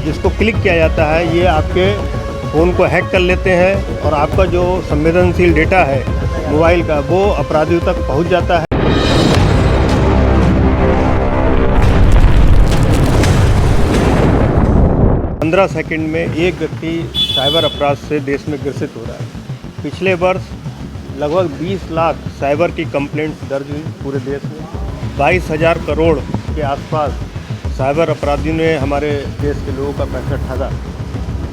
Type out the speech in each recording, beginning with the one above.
इसको क्लिक किया जाता है, ये आपके फ़ोन को हैक कर लेते हैं और आपका जो संवेदनशील डेटा है मोबाइल का वो अपराधियों तक पहुंच जाता है। 15 सेकंड में एक व्यक्ति साइबर अपराध से देश में ग्रसित हो रहा है। पिछले वर्ष लगभग 20 लाख साइबर की कंप्लेंट्स दर्ज हुई पूरे देश में। 22,000 करोड़ के आसपास साइबर अपराधियों ने हमारे देश के लोगों का पैसा ठगा।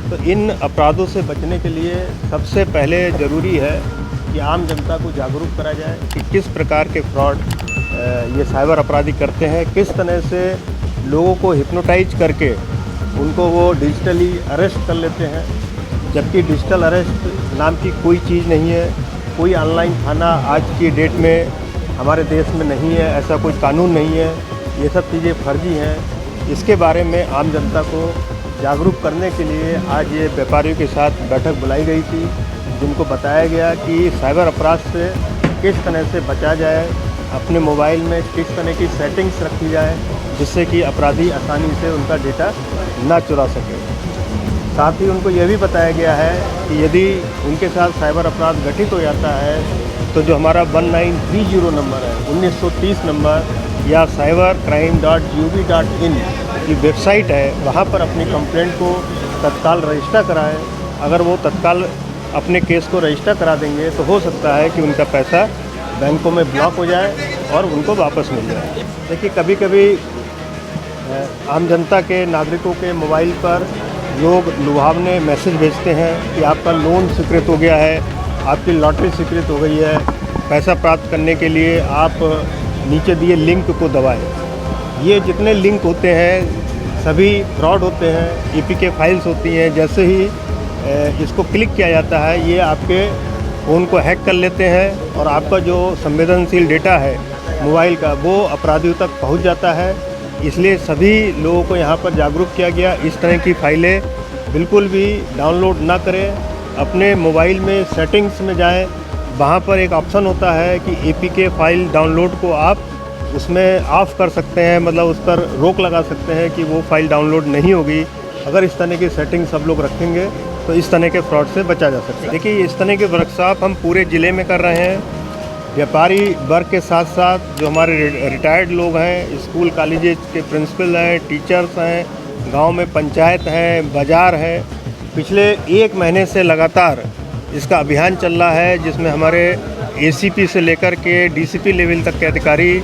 तो इन अपराधों से बचने के लिए सबसे पहले ज़रूरी है कि आम जनता को जागरूक करा जाए कि किस प्रकार के फ्रॉड ये साइबर अपराधी करते हैं, किस तरह से लोगों को हिप्नोटाइज करके उनको वो डिजिटली अरेस्ट कर लेते हैं। जबकि डिजिटल अरेस्ट नाम की कोई चीज़ नहीं है, कोई ऑनलाइन थाना आज की डेट में हमारे देश में नहीं है, ऐसा कोई कानून नहीं है, ये सब चीज़ें फर्जी हैं। इसके बारे में आम जनता को जागरूक करने के लिए आज ये व्यापारियों के साथ बैठक बुलाई गई थी, जिनको बताया गया कि साइबर अपराध से किस तरह से बचा जाए, अपने मोबाइल में किस तरह की सेटिंग्स रखी जाए जिससे कि अपराधी आसानी से उनका डेटा ना चुरा सके। साथ ही उनको यह भी बताया गया है कि यदि उनके साथ साइबर अपराध घटित हो जाता है तो जो हमारा 1930 नंबर है, 1930 नंबर या cybercrime.gov.in की वेबसाइट है, वहाँ पर अपनी कंप्लेंट को तत्काल रजिस्टर कराएं। अगर वो तत्काल अपने केस को रजिस्टर करा देंगे तो हो सकता है कि उनका पैसा बैंकों में ब्लॉक हो जाए और उनको वापस मिल जाए। देखिए, कभी कभी आम जनता के नागरिकों के मोबाइल पर लोग लुभावने मैसेज भेजते हैं कि आपका लोन स्वीकृत हो गया है, आपकी लॉटरी स्वीकृत हो गई है, पैसा प्राप्त करने के लिए आप नीचे दिए लिंक को दबाएं। ये जितने लिंक होते हैं सभी फ्रॉड होते हैं, एपीके फाइल्स होती हैं। जैसे ही इसको क्लिक किया जाता है, ये आपके फ़ोन को हैक कर लेते हैं और आपका जो संवेदनशील डेटा है मोबाइल का वो अपराधियों तक पहुंच जाता है। इसलिए सभी लोगों को यहाँ पर जागरूक किया गया, इस तरह की फाइलें बिल्कुल भी डाउनलोड ना करें। अपने मोबाइल में सेटिंग्स में जाएं, वहाँ पर एक ऑप्शन होता है कि एपीके फाइल डाउनलोड को आप उसमें ऑफ़ कर सकते हैं, मतलब उस पर रोक लगा सकते हैं कि वो फाइल डाउनलोड नहीं होगी। अगर इस तरह की सेटिंग सब लोग रखेंगे तो इस तरह के फ्रॉड से बचा जा सकता है। देखिए, इस तरह के वर्कशॉप हम पूरे ज़िले में कर रहे हैं। व्यापारी वर्ग के साथ साथ जो हमारे रिटायर्ड लोग हैं, स्कूल कॉलेज के प्रिंसिपल हैं, टीचर्स हैं, गांव में पंचायत हैं, बाज़ार है, पिछले 1 महीने से लगातार इसका अभियान चल रहा है, जिसमें हमारे एसीपी से लेकर के डीसीपी लेवल तक के अधिकारी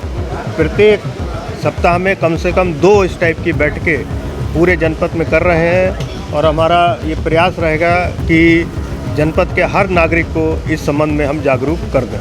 प्रत्येक सप्ताह में कम से कम 2 इस टाइप की बैठकें पूरे जनपद में कर रहे हैं। और हमारा ये प्रयास रहेगा कि जनपद के हर नागरिक को इस संबंध में हम जागरूक कर दें।